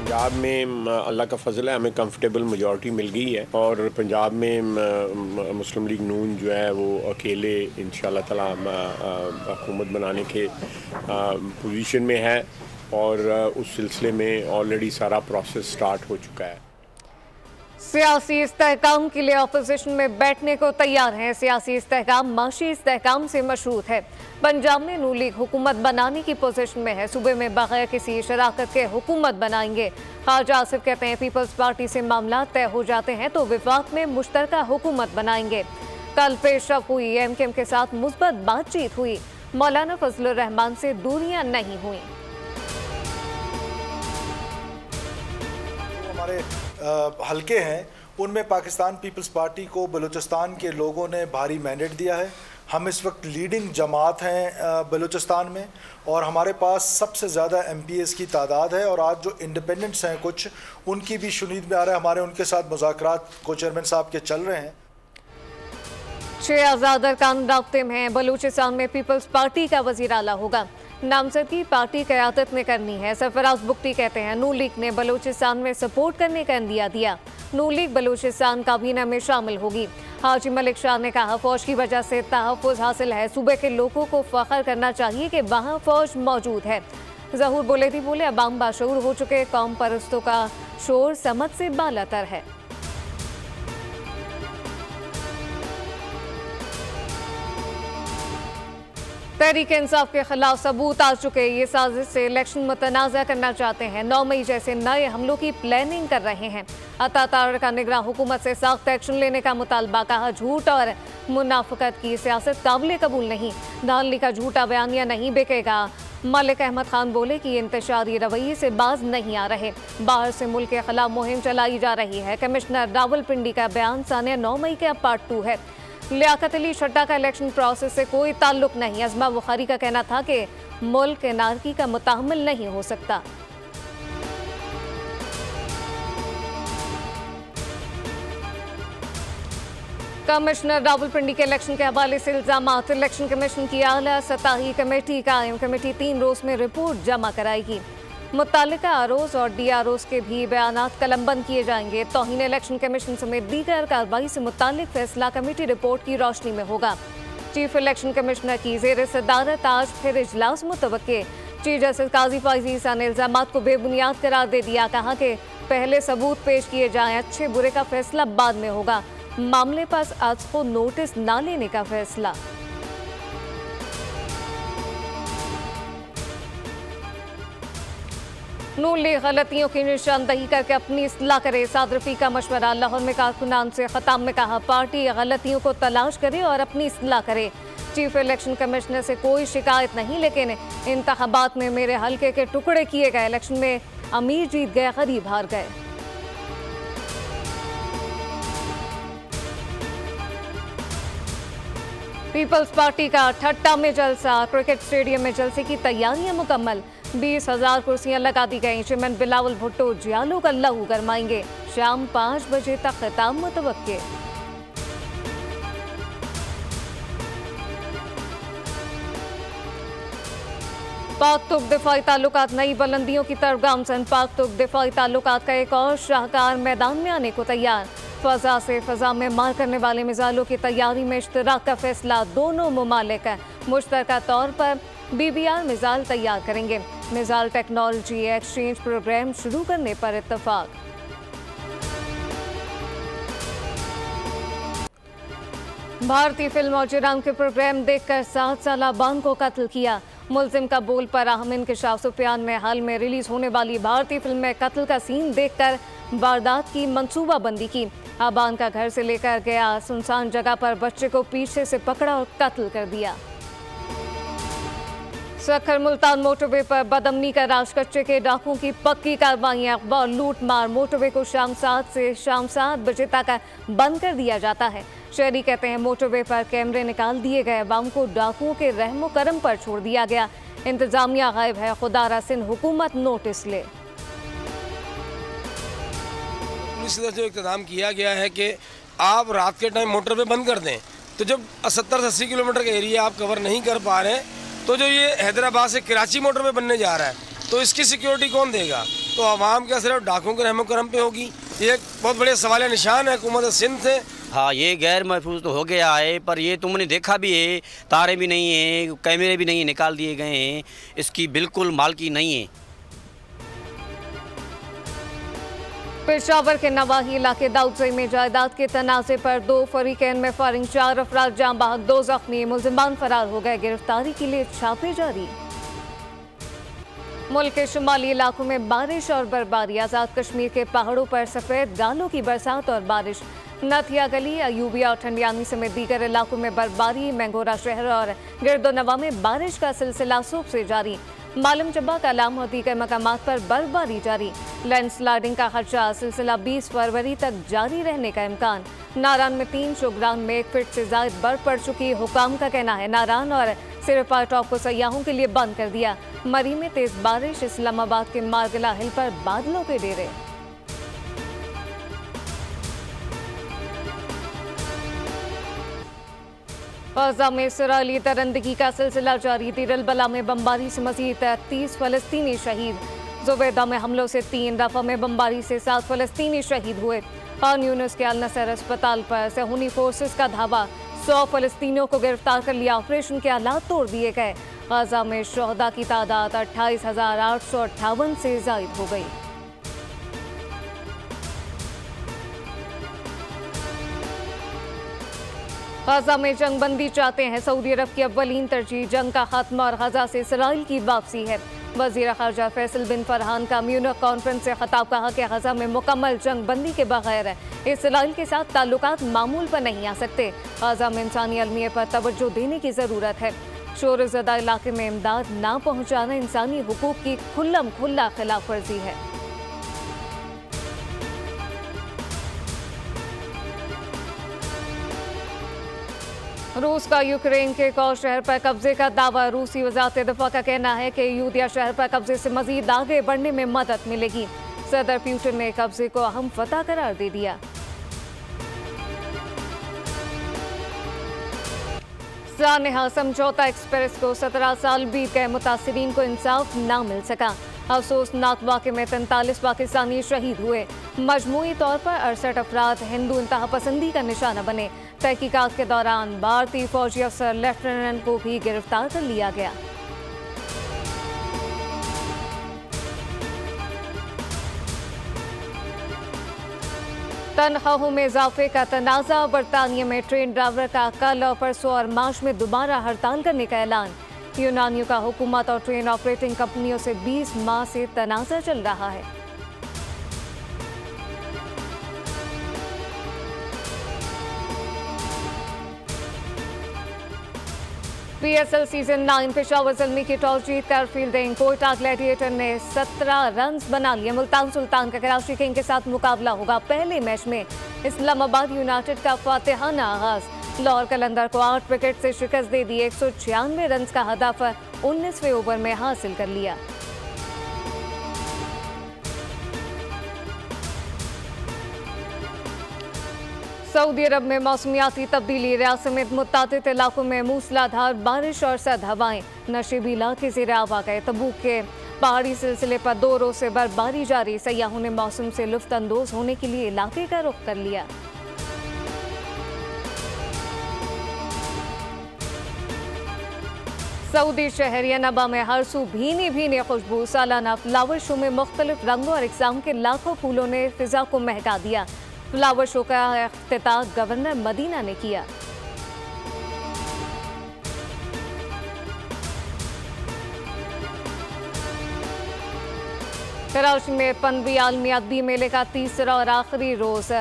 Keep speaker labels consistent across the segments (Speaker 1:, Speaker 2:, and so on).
Speaker 1: पंजाब में अल्लाह का फजल है, हमें कंफर्टेबल मेजॉरिटी मिल गई है और पंजाब में मुस्लिम लीग नून जो है वो अकेले इंशाअल्लाह ताला हुकूमत बनाने के पोजीशन में है और उस सिलसिले में ऑलरेडी सारा प्रोसेस स्टार्ट हो चुका है।
Speaker 2: सियासी इस्तेहकाम के लिए अपोजिशन में बैठने को तैयार है। सियासी इस्तेहकाम माशी इस्तेहकाम से मशरूत है। पंजाब में नून लीग हुकूमत बनाने की पोजीशन में है। सूबे में बगैर किसी शराकत के हुकूमत बनाएंगे। ख्वाजा आसिफ कहते हैं पीपल्स पार्टी से मामला तय हो जाते हैं तो विफाक में मुश्तरका हुकूमत बनाएंगे। कल पेशरफ हुई, एमकेएम के साथ मुस्बत बातचीत हुई। मौलाना फजलुर रहमान से दूरियां नहीं हुई।
Speaker 3: हमारे हलके हैं उनमें पाकिस्तान पीपल्स पार्टी को बलूचिस्तान के लोगों ने भारी मैंडेट दिया है। हम इस वक्त लीडिंग जमात हैं बलूचिस्तान में और हमारे पास सबसे ज़्यादा एमपीएस की तादाद है और आज जो इंडिपेंडेंट्स हैं कुछ उनकी भी शुनीद में आ रहा है। हमारे उनके साथ मुज़ाकरात को चेयरमैन साहब के चल रहे हैं।
Speaker 2: 6 आज़ाद अरकान राब्ते में हैं। बलूचिस्तान में पीपल्स पार्टी का वज़ीर आला होगा। नामजदगी पार्टी क़यादत ने करनी है। सरफराज बुख्ती कहते हैं नून लीग ने बलूचिस्तान में सपोर्ट करने का इंदिया दिया। नून लीग बलूचिस्तान काबीना में शामिल होगी। हाजी मलिक शाह ने कहा फौज की वजह से तहफ़्फ़ुज़ हासिल है। सूबे के लोगों को फ़ख्र करना चाहिए कि वहाँ फौज मौजूद है। ज़हूर बुलेदी बोले अवाम बाशऊर हो चुके, कौम परस्तों का शोर समझ से बालातर है। तहरीक इंसाफ के खिलाफ सबूत आ चुके। ये साजिश से इलेक्शन मुतनाज़ा करना चाहते हैं। 9 मई जैसे नए हमलों की प्लानिंग कर रहे हैं। अता तारका निगरान हुकूमत से सख्त एक्शन लेने का मुतालबा। कहा झूठ और मुनाफिकत की सियासत काबिल कबूल नहीं। धानली का झूठा बयानिया नहीं बिकेगा। मलिक अहमद खान बोले कि इंतशारी रवैये से बाज नहीं आ रहे। बाहर से मुल्क के खिलाफ मुहिम चलाई जा रही है। कमिश्नर रावलपिंडी का बयान सानिया 9 मई का पार्ट 2 है। लियाकत अली शट्टा का इलेक्शन प्रोसेस से कोई ताल्लुक नहीं। अज़मा बुखारी का कहना था कि मुल्क नारकी का मुताहम्मिल नहीं हो सकता। कमिश्नर रावलपिंडी के इलेक्शन के हवाले से इल्जामात। इलेक्शन कमीशन की आला सतही कमेटी कायम। कमेटी 3 रोज में रिपोर्ट जमा कराएगी। मुत्तल्लिका आरोज और डीआरओज के भी बयानात कलमबंद किए जाएंगे। तौहीन इलेक्शन कमीशन समेत दीगर कार्रवाई से मुत्तल्लिक फैसला कमेटी रिपोर्ट की रोशनी में होगा। चीफ इलेक्शन कमिश्नर की ज़ेर सदारत आज फिर इजलास मुतवक्के। चीफ जस्टिस काजी फाइज़ी ईसा ने इल्जामात को बेबुनियाद करार दे दिया। कहा कि पहले सबूत पेश किए जाएं, अच्छे बुरे का फैसला बाद में होगा। मामले पर आज को नोटिस न लेने का फैसला। नून लीग गलतियों की निशानदही करके अपनी इस्लाह करे। सादरफी का मशवरा। लाहौर में कारकुनान से खताब में कहा पार्टी गलतियों को तलाश करे और अपनी इस्लाह करे। चीफ इलेक्शन कमिश्नर से कोई शिकायत नहीं, लेकिन इंतखाबात में मेरे हल्के के टुकड़े किए गए। इलेक्शन में अमीर जीत गए, गरीब हार गए। पीपल्स पार्टी का ठट्टा में जलसा। क्रिकेट स्टेडियम में जलसे की तैयारियां मुकम्मल। 20,000 कुर्सियां लगा दी गई। चेयरमैन बिलावल भुट्टो जियालों का लहू गरमाएंगे। शाम 5 बजे तक खिताब मुतवक्के। पाक तुर्क दिफाई ताल्लुकात नई बुलंदियों की तरफ गामजन। पाक तुर्क दिफाई ताल्लुकात का एक और शाहकार मैदान में आने को तैयार। फजा से फजा में मार करने वाले मिसाइलों की तैयारी में इश्तराक का फैसला। दोनों मुमालिक मुश्तरका तौर पर BBR मिसाइल तैयार करेंगे। मिसाइल टेक्नोलॉजी एक्सचेंज प्रोग्राम शुरू करने पर इत्तफाक। भारतीय फिल्म और जुराम के प्रोग्राम देखकर 7 साला बान को कत्ल किया। मुल्जिम का बोल पर अहम इंकशाफ। सुफियान में हाल में रिलीज होने वाली भारतीय फिल्म में कत्ल का सीन देखकर वारदात की मंसूबाबंदी की। अबान का घर से लेकर गया सुनसान जगह पर बच्चे को पीछे से पकड़ा और कत्ल कर दिया। सखर मुल्तान मोटरवे पर बदअमनी का राज। कच्चे के डाकुओं की पक्की कार्रवाइयां। अखबार लूट मार। मोटरवे को शाम 7 से शाम 7 बजे तक बंद कर दिया जाता है। शहरी कहते हैं मोटरवे पर कैमरे निकाल दिए गए। अवाम को डाकुओं के रहमो करम पर छोड़ दिया गया। इंतजामिया गायब है। खुदारा सिंध हुकूमत नोटिस ले।
Speaker 4: पुलिस ने जो इक़्तिदाम किया गया है कि आप रात के टाइम मोटरवे बंद कर दें, तो जब 70 से 80 किलोमीटर का एरिया आप कवर नहीं कर पा रहे, तो जो ये हैदराबाद से कराची मोटरवे बनने जा रहा है, तो इसकी सिक्योरिटी कौन देगा? तो आवाम क्या सिर्फ डाकुओं के रहमो करम पे होगी? ये एक बहुत बड़े सवाल निशान है हुकूमत सिंध से।
Speaker 5: हाँ, ये गैर महफूज तो हो गया है, पर ये तुमने देखा भी है, तारे भी नहीं हैं, कैमरे भी नहीं निकाल दिए गए हैं, इसकी बिल्कुल मालकी नहीं है।
Speaker 2: पेशावर के नवाही इलाके दाऊदज़ई में जायदाद के तनाज़े पर 2 फरीकैन में फायरिंग, 4 अफराद जाँ बहक, 2 जख्मी, मुल्ज़िमान फरार हो गए। गिरफ्तारी के लिए छापे जारी। मुल्क के शुमाली इलाकों में बारिश और बर्फबारी, आज़ाद कश्मीर के पहाड़ों पर सफ़ेद गालों की बरसात और बारिश। नथिया गली, अयूबिया और ठंडियानी समेत दीगर इलाकों में बर्फबारी, मैंगोरा शहर और गिरदोनवा में बारिश का सिलसिला सुबह से जारी। मालम चब्बा, कलाम और दीगर मकामात पर बर्फबारी जारी। लैंडस्लाइडिंग का खदशा, सिलसिला 20 फरवरी तक जारी रहने का इम्कान। नारान में 3 शोग्रान में 1 फीट से ज्यादा बर्फ पड़ चुकी। हुकाम का कहना है नारान और सिरपा टॉप को सयाहों के लिए बंद कर दिया। मरी में तेज बारिश, इस्लामाबाद के मारगला हिल पर बादलों के डेरे। गाज़ा में इसराइली दरिंदगी का सिलसिला जारी। दीर अल बला में बमबारी से मजीद 30 फलस्तीनी शहीद। जुबैदा में हमलों से 3, रफा में बमबारी से 7 फलस्तीनी शहीद हुए। खान यूनुस के अल नसर अस्पताल पर सहूनी फोर्सेस का धावा, 100 फलस्तीनियों को गिरफ्तार कर लिया। ऑपरेशन के हालात तोड़ दिए गए। गाज़ा में शोहदा की तादाद 28,858 से ज़ायद हो गई। गाज़ा में जंग बंदी चाहते हैं सऊदी अरब की अव्वलीन तरजीह। जंग का खात्मा और गाज़ा से इसराइल की वापसी है। वज़ीर ख़ारजा फैसल बिन फरहान का म्यूनिख कॉन्फ्रेंस से खिताब, कहा कि गाज़ा में मुकम्मल जंग बंदी के बगैर इसराइल के साथ ताल्लुकात मामूल पर नहीं आ सकते। गाज़ा में इंसानी अलमियत पर तवज्जो देने की ज़रूरत है। शोरज़दा इलाके में इमदाद ना पहुँचाना इंसानी हुकूक की खुल्लम खुल्ला खिलाफ वर्जी है। रूस का यूक्रेन के एक और शहर पर कब्जे का दावा। रूसी वज़ारत दिफा का कहना है कि यूदिया शहर पर कब्जे से मजीद आगे बढ़ने में मदद मिलेगी। सदर पुतिन ने कब्जे को अहम फतह करार दे दिया। सानेहा समझौता एक्सप्रेस को 17 साल बीत गए, मुतासिरीन को इंसाफ ना मिल सका। अफसोसनाक वाक़े में 43 पाकिस्तानी शहीद हुए। मजमूई तौर पर 68 अफराद हिंदू इंतहा पसंदी का निशाना बने। तहकीकात के दौरान भारतीय फौजी अफसर लेफ्टिनेंट को भी गिरफ्तार कर लिया गया। तनख्वाहों में इजाफे का तनाज़ा। बरतानिया में ट्रेन ड्राइवर का कल और परसों और मार्च में दोबारा हड़ताल करने का ऐलान। यूनानियों का हुकूमत और ट्रेन ऑपरेटिंग कंपनियों से 20 माह से तनाज़ा चल रहा है। PSL सीजन 9 पेशावर ज़ल्मी की टॉस जीत कर फील्डिंग। कोयटा ग्लैडिएटर ने 17 रन बना लिए। मुल्तान सुल्तान का कराची किंग के साथ मुकाबला होगा। पहले मैच में इस्लामाबाद यूनाइटेड का फातिहाना आगाज। लाहौर कलंदर को 8 विकेट से शिकस्त दे दी। 196 रन का हदफ 19वें ओवर में हासिल कर लिया। सऊदी अरब में मौसमियाती तब्दीली। रियासत समेत मुतादिद इलाकों में मूसलाधार बारिश और सर्द हवाएं। नशीबी इलाके ज़ेर आब आ गए। तबूक के पहाड़ी सिलसिले पर 2 रोज से बर्फबारी जारी। सयाहों ने मौसम से लुत्फ अंदोज होने के लिए इलाके का रुख कर लिया। सऊदी शहर यनबा में हर सू भीनी भीनी खुशबू। सालाना फ्लावर शो में मुख्तलिफ रंगों और इक़साम के लाखों फूलों ने फिजा को महका दिया। फ्लावर शो का इफ्तिताह गवर्नर मदीना ने किया। कराची में 15वीं आलमी अदबी मेले का तीसरा और आखिरी रोज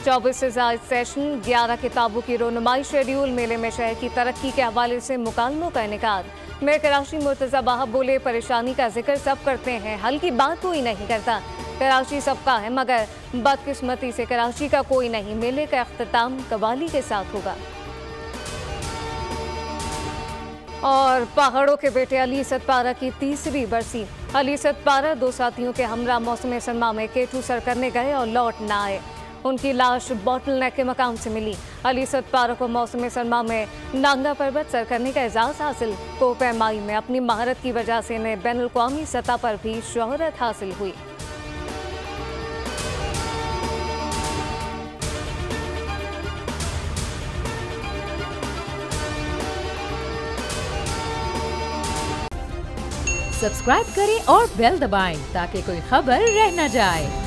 Speaker 2: 24 से ज़ायद सेशन, 11 किताबों की रोनुमाई शेड्यूल। मेले में शहर की तरक्की के हवाले से मुकालमों का इनेकाद। मेयर कराची मुर्तज़ा बाहब बोले, परेशानी का जिक्र सब करते हैं, हल की बात कोई नहीं करता। कराची सबका है मगर बदकिस्मती से कराची का कोई नहीं। मेले का अख्तिताम कवाली के साथ होगा। और पहाड़ों के बेटे अली सतपारा की तीसरी बरसी। अली सतपारा 2 साथियों के हमरा मौसम सरमा में केटू सर करने गए और लौट न आए। उनकी लाश बॉटल नेक के मकाम से मिली। अली सतपारा को मौसम सरमा में नांगा पर्वत सर करने का एजाज़ हासिल। कोह पैमाई में अपनी महारत की वजह से इन्हें बैनुल-अक़वामी सतह पर भी शोहरत हासिल हुई।
Speaker 6: सब्सक्राइब करें और बेल दबाएं ताकि कोई खबर रह न जाए।